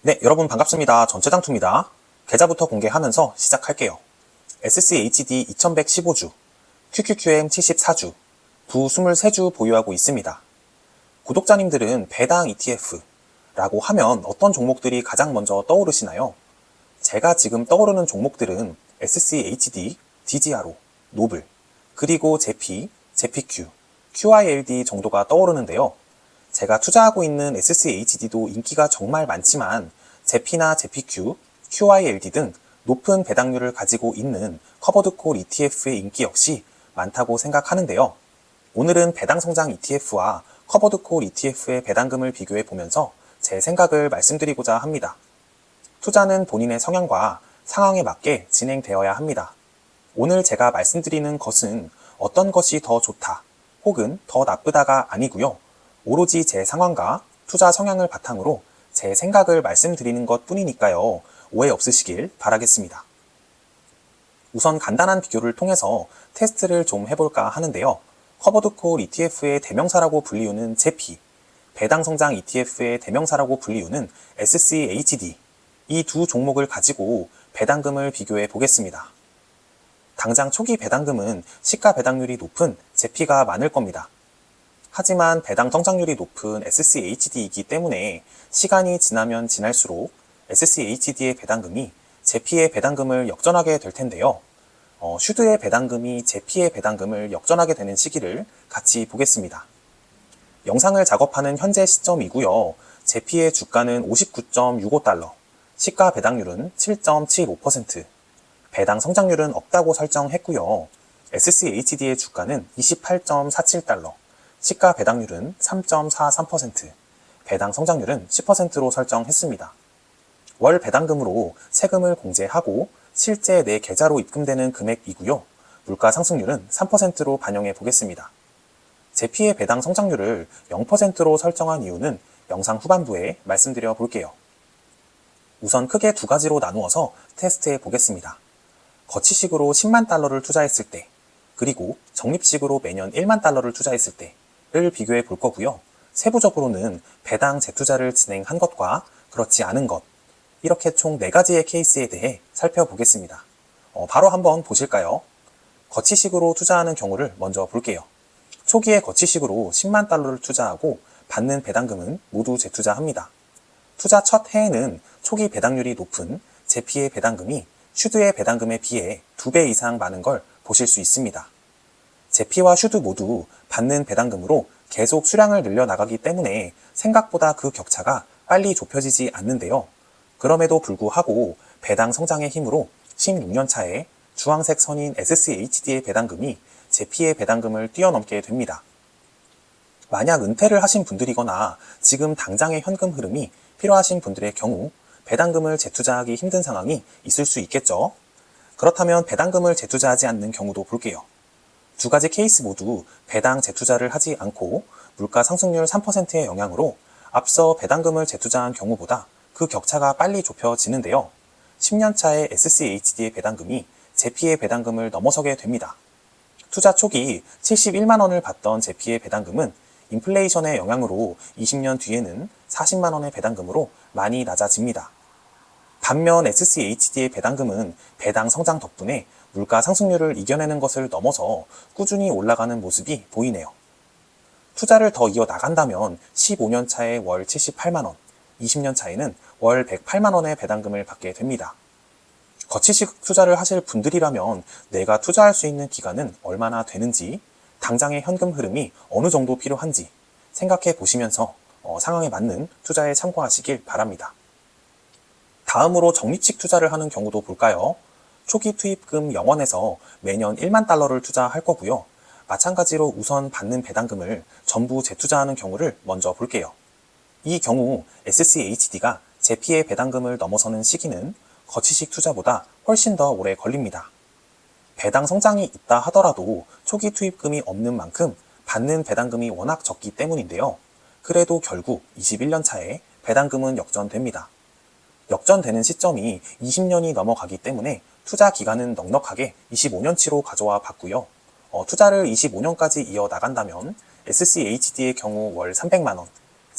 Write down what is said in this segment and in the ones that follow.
네, 여러분 반갑습니다. 전체장투입니다. 계좌부터 공개하면서 시작할게요. SCHD 2115주, QQQM 74주, 부 23주 보유하고 있습니다. 구독자님들은 배당 ETF라고 하면 어떤 종목들이 가장 먼저 떠오르시나요? 제가 지금 떠오르는 종목들은 SCHD, DGRO, 노블, 그리고 제피, 제피Q, QILD 정도가 떠오르는데요. 제가 투자하고 있는 SCHD도 인기가 정말 많지만 제피나 제피Q, QILD 등 높은 배당률을 가지고 있는 커버드콜 ETF의 인기 역시 많다고 생각하는데요. 오늘은 배당성장 ETF와 커버드콜 ETF의 배당금을 비교해 보면서 제 생각을 말씀드리고자 합니다. 투자는 본인의 성향과 상황에 맞게 진행되어야 합니다. 오늘 제가 말씀드리는 것은 어떤 것이 더 좋다 혹은 더 나쁘다가 아니고요. 오로지 제 상황과 투자 성향을 바탕으로 제 생각을 말씀드리는 것 뿐이니까요. 오해 없으시길 바라겠습니다. 우선 간단한 비교를 통해서 테스트를 좀 해볼까 하는데요. 커버드콜 ETF의 대명사라고 불리우는 제피, 배당성장 ETF의 대명사라고 불리우는 SCHD, 이 두 종목을 가지고 배당금을 비교해 보겠습니다. 당장 초기 배당금은 시가 배당률이 높은 제피가 많을 겁니다. 하지만 배당 성장률이 높은 SCHD이기 때문에 시간이 지나면 지날수록 SCHD의 배당금이 제피의 배당금을 역전하게 될 텐데요. 슈드의 배당금이 제피의 배당금을 역전하게 되는 시기를 같이 보겠습니다. 영상을 작업하는 현재 시점이고요. 제피의 주가는 59.65달러, 시가 배당률은 7.75%, 배당 성장률은 없다고 설정했고요. SCHD의 주가는 28.47달러, 시가 배당률은 3.43%, 배당 성장률은 10%로 설정했습니다. 월 배당금으로 세금을 공제하고 실제 내 계좌로 입금되는 금액이고요. 물가 상승률은 3%로 반영해 보겠습니다. 제피의 배당 성장률을 0%로 설정한 이유는 영상 후반부에 말씀드려 볼게요. 우선 크게 두 가지로 나누어서 테스트해 보겠습니다. 거치식으로 10만 달러를 투자했을 때, 그리고 적립식으로 매년 1만 달러를 투자했을 때를 비교해 볼 거고요. 세부적으로는 배당 재투자를 진행한 것과 그렇지 않은 것, 이렇게 총 4가지의 케이스에 대해 살펴보겠습니다. 바로 한번 보실까요? 거치식으로 투자하는 경우를 먼저 볼게요. 초기에 거치식으로 10만 달러를 투자하고 받는 배당금은 모두 재투자합니다. 투자 첫 해에는 초기 배당률이 높은 제피의 배당금이 슈드의 배당금에 비해 2배 이상 많은 걸 보실 수 있습니다. 제피와 슈드 모두 받는 배당금으로 계속 수량을 늘려나가기 때문에 생각보다 그 격차가 빨리 좁혀지지 않는데요. 그럼에도 불구하고 배당 성장의 힘으로 16년 차에 주황색 선인 SCHD의 배당금이 제피의 배당금을 뛰어넘게 됩니다. 만약 은퇴를 하신 분들이거나 지금 당장의 현금 흐름이 필요하신 분들의 경우 배당금을 재투자하기 힘든 상황이 있을 수 있겠죠. 그렇다면 배당금을 재투자하지 않는 경우도 볼게요. 두 가지 케이스 모두 배당 재투자를 하지 않고 물가 상승률 3%의 영향으로 앞서 배당금을 재투자한 경우보다 그 격차가 빨리 좁혀지는데요. 10년 차의 SCHD의 배당금이 제피의 배당금을 넘어서게 됩니다. 투자 초기 71만 원을 받던 제피의 배당금은 인플레이션의 영향으로 20년 뒤에는 40만 원의 배당금으로 많이 낮아집니다. 반면 SCHD의 배당금은 배당 성장 덕분에 물가 상승률을 이겨내는 것을 넘어서 꾸준히 올라가는 모습이 보이네요. 투자를 더 이어나간다면 15년 차에 월 78만 원, 20년 차에는 월 108만 원의 배당금을 받게 됩니다. 거치식 투자를 하실 분들이라면 내가 투자할 수 있는 기간은 얼마나 되는지, 당장의 현금 흐름이 어느 정도 필요한지 생각해 보시면서 상황에 맞는 투자에 참고하시길 바랍니다. 다음으로 적립식 투자를 하는 경우도 볼까요? 초기 투입금 0원에서 매년 1만 달러를 투자할 거고요. 마찬가지로 우선 받는 배당금을 전부 재투자하는 경우를 먼저 볼게요. 이 경우 SCHD가 제피의 배당금을 넘어서는 시기는 거치식 투자보다 훨씬 더 오래 걸립니다. 배당 성장이 있다 하더라도 초기 투입금이 없는 만큼 받는 배당금이 워낙 적기 때문인데요. 그래도 결국 21년 차에 배당금은 역전됩니다. 역전되는 시점이 20년이 넘어가기 때문에 투자 기간은 넉넉하게 25년치로 가져와 봤고요. 투자를 25년까지 이어나간다면 SCHD의 경우 월 300만 원,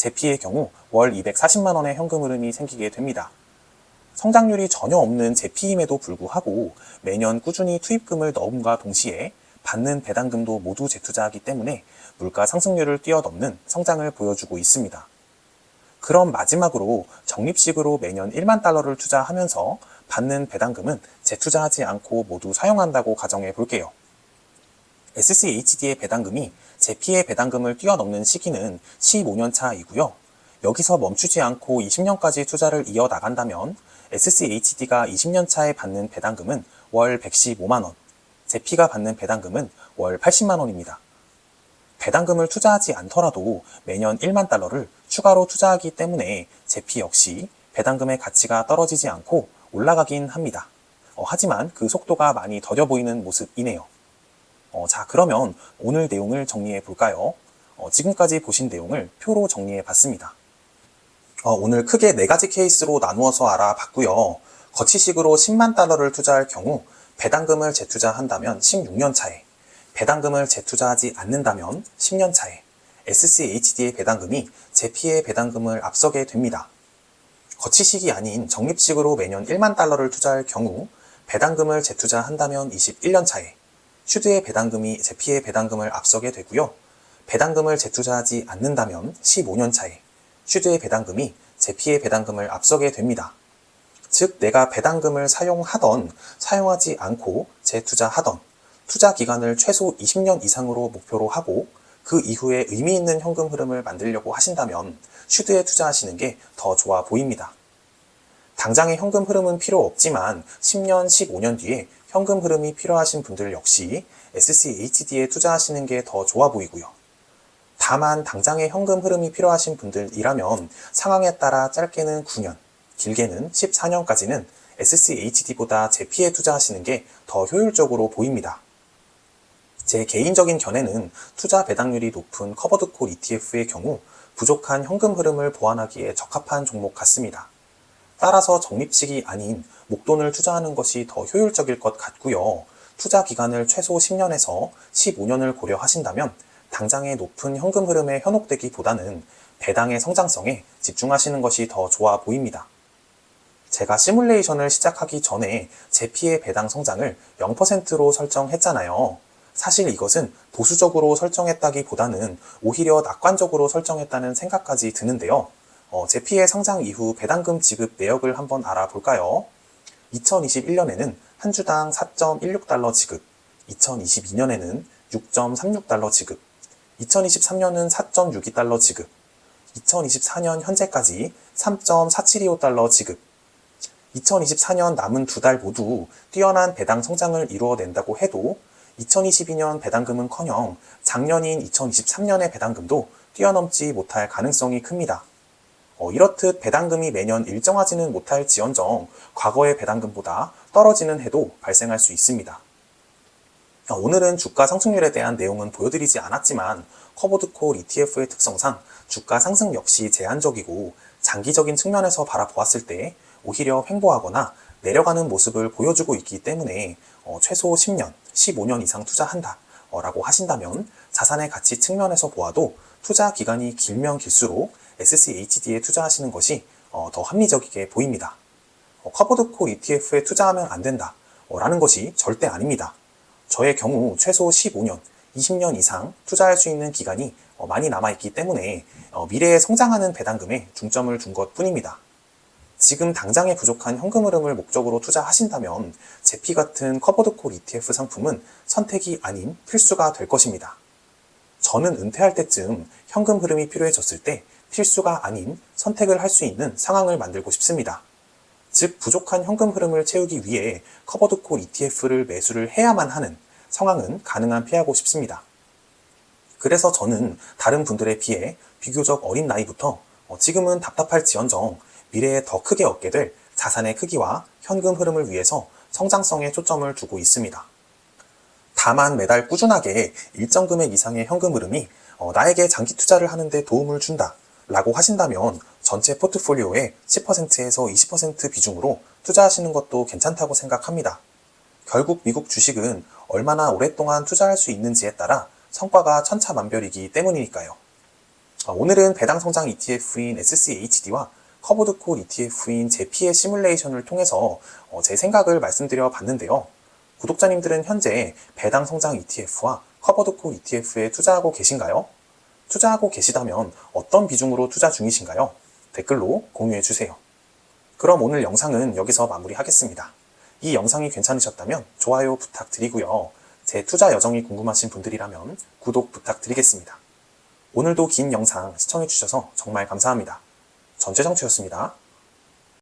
제피의 경우 월 240만 원의 현금 흐름이 생기게 됩니다. 성장률이 전혀 없는 제피임에도 불구하고 매년 꾸준히 투입금을 넣음과 동시에 받는 배당금도 모두 재투자하기 때문에 물가 상승률을 뛰어넘는 성장을 보여주고 있습니다. 그럼 마지막으로 적립식으로 매년 1만 달러를 투자하면서 받는 배당금은 재투자하지 않고 모두 사용한다고 가정해 볼게요. SCHD의 배당금이 제피의 배당금을 뛰어넘는 시기는 15년 차이고요. 여기서 멈추지 않고 20년까지 투자를 이어나간다면 SCHD가 20년 차에 받는 배당금은 월 115만 원, 제피가 받는 배당금은 월 80만 원입니다. 배당금을 투자하지 않더라도 매년 1만 달러를 추가로 투자하기 때문에 제피 역시 배당금의 가치가 떨어지지 않고 올라가긴 합니다. 하지만 그 속도가 많이 더뎌 보이는 모습이네요. 자, 그러면 오늘 내용을 정리해 볼까요? 지금까지 보신 내용을 표로 정리해 봤습니다. 오늘 크게 4가지 케이스로 나누어서 알아봤고요. 거치식으로 10만 달러를 투자할 경우 배당금을 재투자한다면 16년 차에, 배당금을 재투자하지 않는다면 10년 차에 SCHD의 배당금이 제피의 배당금을 앞서게 됩니다. 거치식이 아닌 적립식으로 매년 1만 달러를 투자할 경우 배당금을 재투자한다면 21년 차에 슈드의 배당금이 제피의 배당금을 앞서게 되고요. 배당금을 재투자하지 않는다면 15년 차에 슈드의 배당금이 제피의 배당금을 앞서게 됩니다. 즉, 내가 배당금을 사용하던, 사용하지 않고 재투자하던 투자 기간을 최소 20년 이상으로 목표로 하고 그 이후에 의미 있는 현금 흐름을 만들려고 하신다면 슈드에 투자하시는 게 더 좋아 보입니다. 당장의 현금 흐름은 필요 없지만 10년, 15년 뒤에 현금 흐름이 필요하신 분들 역시 SCHD에 투자하시는 게 더 좋아 보이고요. 다만 당장의 현금 흐름이 필요하신 분들이라면 상황에 따라 짧게는 9년, 길게는 14년까지는 SCHD보다 제피에 투자하시는 게 더 효율적으로 보입니다. 제 개인적인 견해는 투자 배당률이 높은 커버드콜 ETF의 경우 부족한 현금 흐름을 보완하기에 적합한 종목 같습니다. 따라서 적립식이 아닌 목돈을 투자하는 것이 더 효율적일 것 같고요. 투자 기간을 최소 10년에서 15년을 고려하신다면 당장의 높은 현금 흐름에 현혹되기보다는 배당의 성장성에 집중하시는 것이 더 좋아 보입니다. 제가 시뮬레이션을 시작하기 전에 제피의 배당 성장을 0%로 설정했잖아요. 사실 이것은 보수적으로 설정했다기보다는 오히려 낙관적으로 설정했다는 생각까지 드는데요. 제피의 성장 이후 배당금 지급 내역을 한번 알아볼까요? 2021년에는 한 주당 4.16달러 지급, 2022년에는 6.36달러 지급, 2023년은 4.62달러 지급, 2024년 현재까지 3.4725달러 지급, 2024년 남은 2달 모두 뛰어난 배당 성장을 이루어낸다고 해도 2022년 배당금은커녕 작년인 2023년의 배당금도 뛰어넘지 못할 가능성이 큽니다. 이렇듯 배당금이 매년 일정하지는 못할 지언정 과거의 배당금보다 떨어지는 해도 발생할 수 있습니다. 오늘은 주가 상승률에 대한 내용은 보여드리지 않았지만 커버드콜 ETF의 특성상 주가 상승 역시 제한적이고 장기적인 측면에서 바라보았을 때 오히려 횡보하거나 내려가는 모습을 보여주고 있기 때문에 최소 10년, 15년 이상 투자한다 라고 하신다면 자산의 가치 측면에서 보아도 투자 기간이 길면 길수록 SCHD에 투자하시는 것이 더 합리적이게 보입니다. 커버드콜 ETF에 투자하면 안 된다 라는 것이 절대 아닙니다. 저의 경우 최소 15년, 20년 이상 투자할 수 있는 기간이 많이 남아있기 때문에 미래에 성장하는 배당금에 중점을 둔 것 뿐입니다. 지금 당장에 부족한 현금 흐름을 목적으로 투자하신다면 제피 같은 커버드콜 ETF 상품은 선택이 아닌 필수가 될 것입니다. 저는 은퇴할 때쯤 현금 흐름이 필요해졌을 때 필수가 아닌 선택을 할 수 있는 상황을 만들고 싶습니다. 즉, 부족한 현금 흐름을 채우기 위해 커버드콜 ETF를 매수를 해야만 하는 상황은 가능한 피하고 싶습니다. 그래서 저는 다른 분들에 비해 비교적 어린 나이부터 지금은 답답할지언정 미래에 더 크게 얻게 될 자산의 크기와 현금 흐름을 위해서 성장성에 초점을 두고 있습니다. 다만 매달 꾸준하게 일정 금액 이상의 현금 흐름이 나에게 장기 투자를 하는데 도움을 준다 라고 하신다면 전체 포트폴리오의 10%에서 20% 비중으로 투자하시는 것도 괜찮다고 생각합니다. 결국 미국 주식은 얼마나 오랫동안 투자할 수 있는지에 따라 성과가 천차만별이기 때문이니까요. 오늘은 배당 성장 ETF인 SCHD와 커버드 콜 ETF인 제피의 시뮬레이션을 통해서 제 생각을 말씀드려 봤는데요. 구독자님들은 현재 배당 성장 ETF와 커버드 콜 ETF에 투자하고 계신가요? 투자하고 계시다면 어떤 비중으로 투자 중이신가요? 댓글로 공유해 주세요. 그럼 오늘 영상은 여기서 마무리하겠습니다. 이 영상이 괜찮으셨다면 좋아요 부탁드리고요. 제 투자 여정이 궁금하신 분들이라면 구독 부탁드리겠습니다. 오늘도 긴 영상 시청해주셔서 정말 감사합니다. 전체정치였습니다.